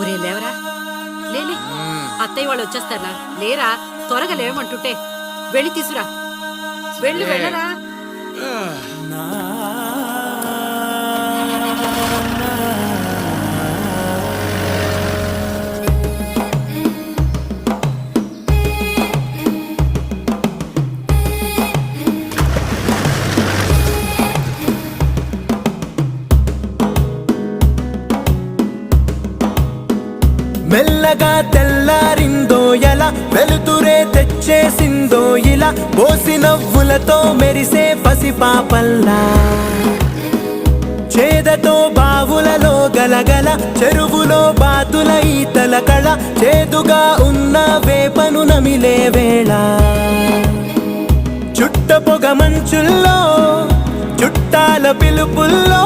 ఒరే లేవరా, లేలే, అత్తయ్య వాళ్ళు వచ్చేస్తారా? లేరా, త్వరగా లేవమంటుంటే వెళ్ళి తీసురా. వెళ్ళరా. మెల్లగా తెల్లారిందో ఎలా, వెలుతురే తెచ్చేసిందో ఇలా, పోసి నవ్వులతో మెరిసే పసిపాపల్లా, చేదతో బావులలో గలగల, చెరువులో బాతుల ఈతల కళ, చేదుగా ఉన్న వేపను నమిలే వేళ, చుట్ట పొగ మంచుల్లో చుట్టాల పిలుపుల్లో